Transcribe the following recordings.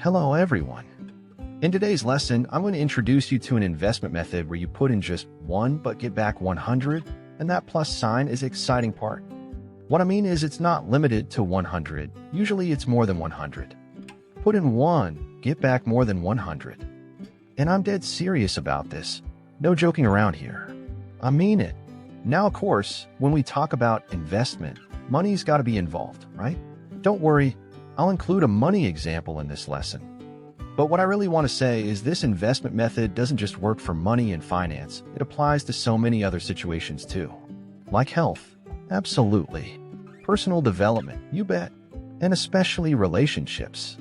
Hello everyone. In today's lesson, I'm going to introduce you to an investment method where you put in just one but get back 100, and that plus sign is the exciting part. What I mean is it's not limited to 100. Usually it's more than 100. Put in one, get back more than 100. And I'm dead serious about this. No joking around here. I mean it. Now, of course, when we talk about investment, money's got to be involved, right? Don't worry, I'll include a money example in this lesson. But what I really want to say is this investment method doesn't just work for money and finance. It applies to so many other situations too. Like health, absolutely. Personal development, you bet. And especially relationships.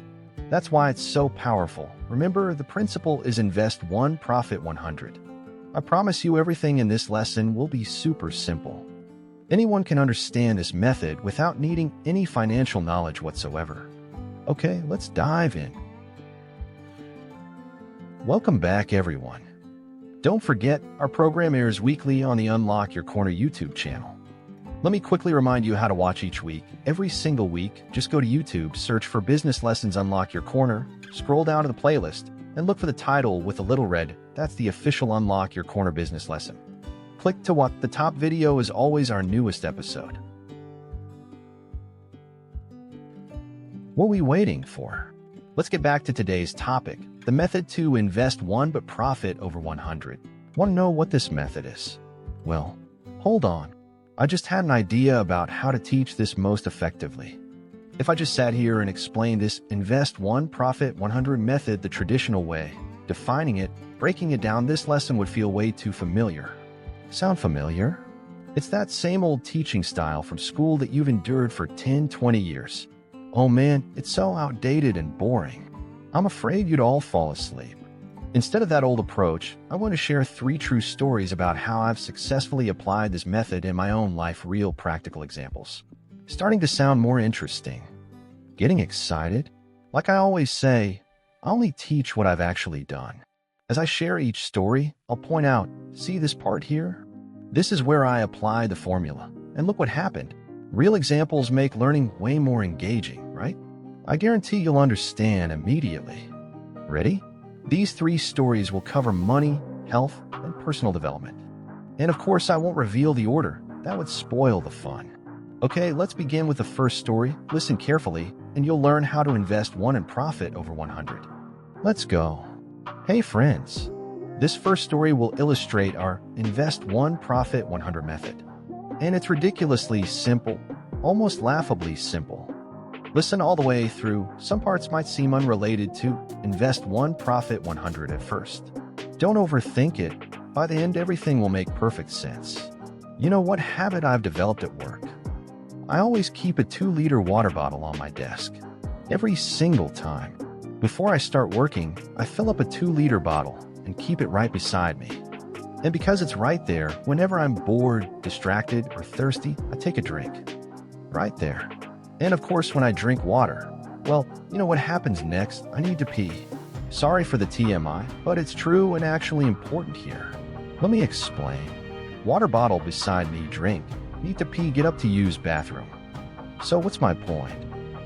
That's why it's so powerful. Remember, the principle is invest one, profit 100. I promise you everything in this lesson will be super simple. Anyone can understand this method without needing any financial knowledge whatsoever. Okay, let's dive in. Welcome back, everyone. Don't forget, our program airs weekly on the Unlock Your Corner YouTube channel. Let me quickly remind you how to watch each week. Every single week, just go to YouTube, search for Business Lessons Unlock Your Corner, scroll down to the playlist, and look for the title with a little red. That's the official Unlock Your Corner business lesson. Click to watch. The top video is always our newest episode. What are we waiting for? Let's get back to today's topic, the method to invest one but profit over 100. Want to know what this method is? Well, hold on. I just had an idea about how to teach this most effectively. If I just sat here and explained this invest one, profit 100 method the traditional way, defining it, breaking it down, this lesson would feel way too familiar. Sound familiar? It's that same old teaching style from school that you've endured for 10, 20 years. Oh man, it's so outdated and boring. I'm afraid you'd all fall asleep. Instead of that old approach, I want to share 3 true stories about how I've successfully applied this method in my own life, real practical examples. Starting to sound more interesting. Getting excited? Like I always say, I only teach what I've actually done. As I share each story, I'll point out, see this part here? This is where I apply the formula. And look what happened. Real examples make learning way more engaging, right? I guarantee you'll understand immediately. Ready? These 3 stories will cover money, health, and personal development. And of course, I won't reveal the order. That would spoil the fun. Okay, let's begin with the first story. Listen carefully, and you'll learn how to invest one and profit over 100. Let's go. Hey friends, this first story will illustrate our invest one, profit 100 method. And it's ridiculously simple, almost laughably simple. Listen all the way through. Some parts might seem unrelated to invest one, profit 100 at first. Don't overthink it. By the end, everything will make perfect sense. You know what habit I've developed at work? I always keep a 2-liter water bottle on my desk. Every single time. Before I start working, I fill up a 2-liter bottle and keep it right beside me. And because it's right there, whenever I'm bored, distracted, or thirsty, I take a drink. Right there. And of course, when I drink water, well, you know what happens next? I need to pee. Sorry for the TMI, but it's true and actually important here. Let me explain. Water bottle beside me, drink. Need to pee, get up to use bathroom. So what's my point?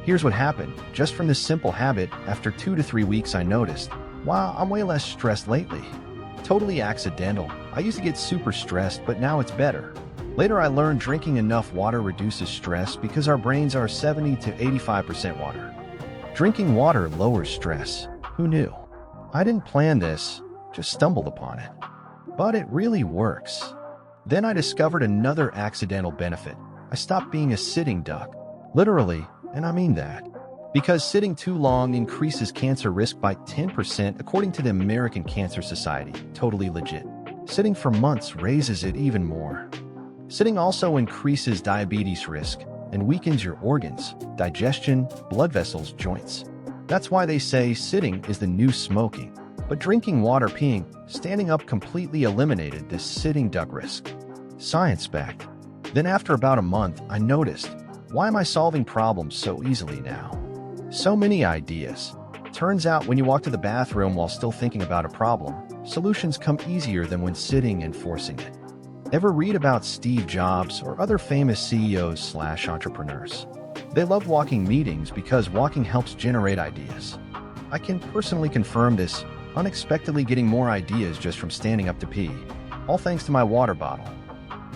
Here's what happened. Just from this simple habit, after 2 to 3 weeks I noticed, wow, I'm way less stressed lately. Totally accidental. I used to get super stressed, but now it's better. Later I learned drinking enough water reduces stress because our brains are 70 to 85% water. Drinking water lowers stress. Who knew? I didn't plan this, just stumbled upon it. But it really works. Then I discovered another accidental benefit. I stopped being a sitting duck. Literally, and I mean that. Because sitting too long increases cancer risk by 10% according to the American Cancer Society. Totally legit. Sitting for months raises it even more. Sitting also increases diabetes risk and weakens your organs, digestion, blood vessels, joints. That's why they say sitting is the new smoking. But drinking water, peeing, standing up completely eliminated this sitting duck risk. Science-backed. Then after about a month, I noticed, why am I solving problems so easily now? So many ideas. Turns out when you walk to the bathroom while still thinking about a problem, solutions come easier than when sitting and forcing it. Ever read about Steve Jobs or other famous CEOs/entrepreneurs? They love walking meetings because walking helps generate ideas. I can personally confirm this, unexpectedly getting more ideas just from standing up to pee, all thanks to my water bottle.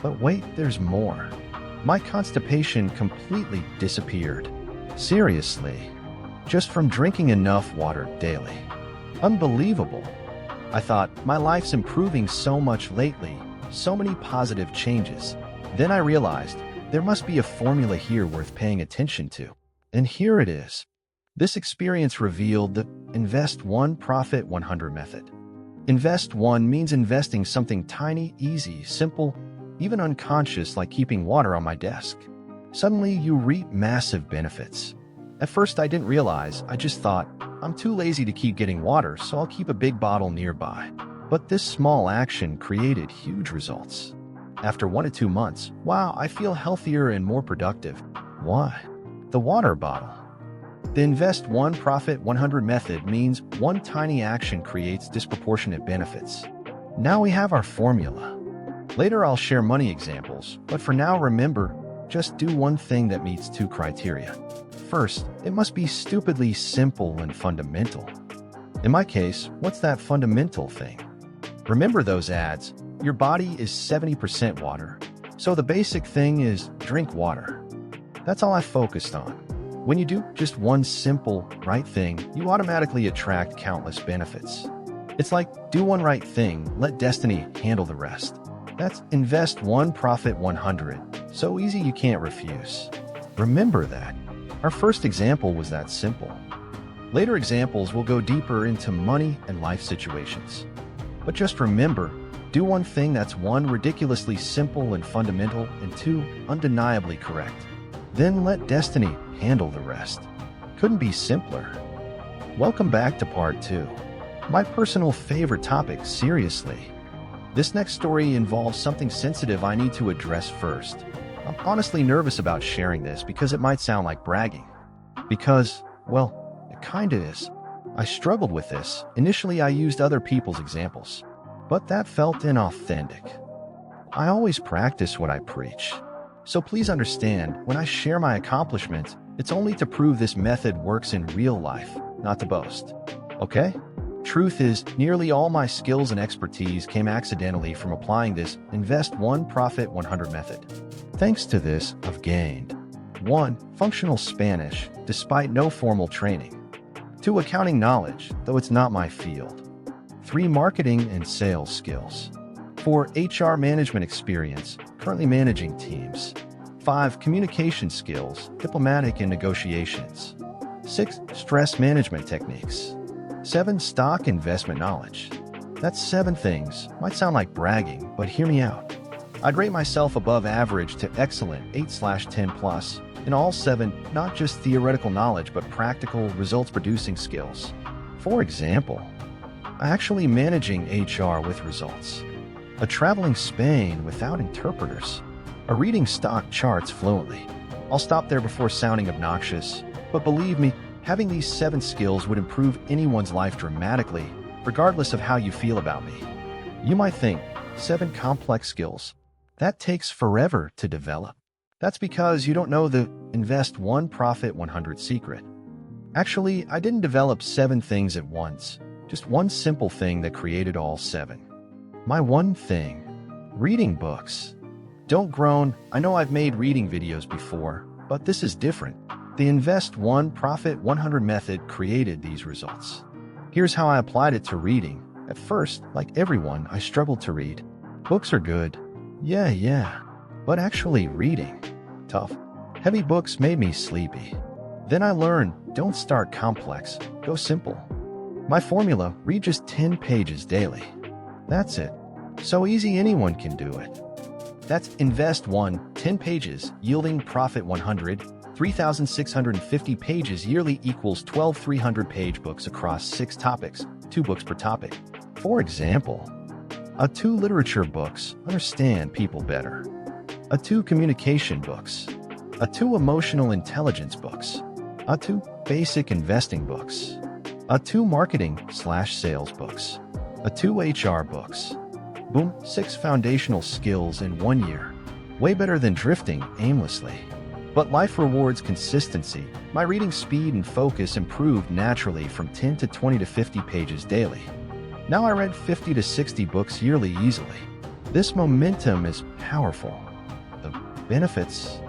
But wait, there's more. My constipation completely disappeared. Seriously, just from drinking enough water daily. Unbelievable. I thought, my life's improving so much lately, so many positive changes. Then I realized, there must be a formula here worth paying attention to. And here it is. This experience revealed the Invest 1 Profit 100 method. Invest 1 means investing something tiny, easy, simple, even unconscious, like keeping water on my desk. Suddenly, you reap massive benefits. At first, I didn't realize. I just thought, I'm too lazy to keep getting water, so I'll keep a big bottle nearby. But this small action created huge results. After 1 to 2 months, wow, I feel healthier and more productive. Why? The water bottle. The Invest 1 Profit 100 method means one tiny action creates disproportionate benefits. Now we have our formula. Later I'll share money examples, but for now remember, just do one thing that meets 2 criteria. First, it must be stupidly simple and fundamental. In my case, what's that fundamental thing? Remember those ads, your body is 70% water, so the basic thing is drink water. That's all I focused on. When you do just one simple, right thing, you automatically attract countless benefits. It's like, do one right thing, let destiny handle the rest. That's Invest 1 Profit 100. So easy you can't refuse. Remember that. Our first example was that simple. Later examples will go deeper into money and life situations. But just remember, do one thing that's 1, ridiculously simple and fundamental, and 2, undeniably correct. Then let destiny handle the rest. Couldn't be simpler. Welcome back to part 2. My personal favorite topic, seriously. This next story involves something sensitive I need to address first. I'm honestly nervous about sharing this because it might sound like bragging. Because, well, it kinda is. I struggled with this. Initially, I used other people's examples, but that felt inauthentic. I always practice what I preach. So please understand, when I share my accomplishments, it's only to prove this method works in real life, not to boast. Okay? Truth is, nearly all my skills and expertise came accidentally from applying this Invest 1 Profit 100 method. Thanks to this, I've gained 1. Functional Spanish, despite no formal training. 2. Accounting knowledge, though it's not my field. 3. Marketing and sales skills. 4. HR management experience, currently managing teams. 5. Communication skills, diplomatic in negotiations. 6. Stress management techniques. 7. Stock investment knowledge. That's 7 things. Might sound like bragging, but hear me out. I'd rate myself above average to excellent 8/10 plus in all 7, not just theoretical knowledge, but practical, results-producing skills. For example, actually managing HR with results. A traveling Spain without interpreters. A reading stock charts fluently. I'll stop there before sounding obnoxious, but believe me, having these 7 skills would improve anyone's life dramatically, regardless of how you feel about me. You might think, 7 complex skills. That takes forever to develop. That's because you don't know the Invest 1 Profit 100 secret. Actually, I didn't develop 7 things at once, just one simple thing that created all 7. My one thing, reading books. Don't groan, I know I've made reading videos before, but this is different. The Invest 1 Profit 100 method created these results. Here's how I applied it to reading. At first, like everyone, I struggled to read. Books are good. Yeah. But actually reading, tough. Heavy books made me sleepy. Then I learned, don't start complex, go simple. My formula, read just 10 pages daily. That's it. So easy anyone can do it. That's Invest 1, 10 pages, yielding Profit 100, 3,650 pages yearly equals 12 300-page books across 6 topics, 2 books per topic. For example, A2 literature books, understand people better. A2 communication books. A2 emotional intelligence books. A2 basic investing books. A2 marketing/sales books. A2 HR books. Boom, 6 foundational skills in 1 year. Way better than drifting aimlessly. But life rewards consistency. My reading speed and focus improved naturally from 10 to 20 to 50 pages daily. Now I read 50 to 60 books yearly easily. This momentum is powerful. The benefits: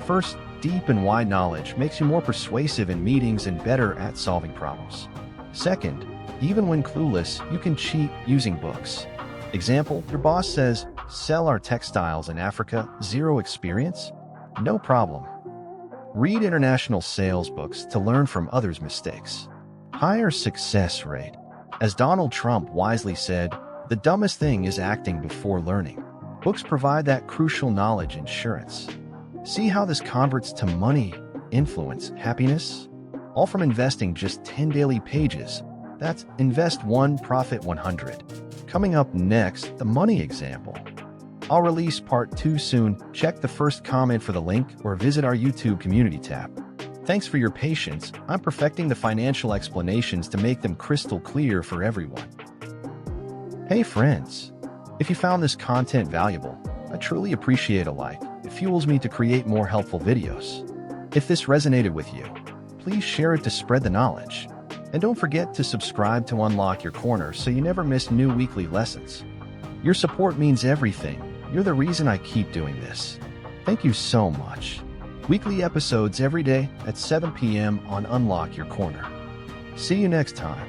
first, deep and wide knowledge makes you more persuasive in meetings and better at solving problems. Second, even when clueless, you can cheat using books. Example, your boss says, "Sell our textiles in Africa, zero experience?" No problem. Read international sales books to learn from others' mistakes. Higher success rate. As Donald Trump wisely said, the dumbest thing is acting before learning. Books provide that crucial knowledge insurance. See how this converts to money, influence, happiness? All from investing just 10 daily pages. That's Invest 1, Profit 100. Coming up next, the money example. I'll release part 2 soon. Check the first comment for the link or visit our YouTube community tab. Thanks for your patience. I'm perfecting the financial explanations to make them crystal clear for everyone. Hey friends, if you found this content valuable, I truly appreciate a like. It fuels me to create more helpful videos. If this resonated with you, please share it to spread the knowledge. And don't forget to subscribe to unlock your corner so you never miss new weekly lessons. Your support means everything. You're the reason I keep doing this. Thank you so much. Weekly episodes every day at 7 p.m. on Unlock Your Corner. See you next time.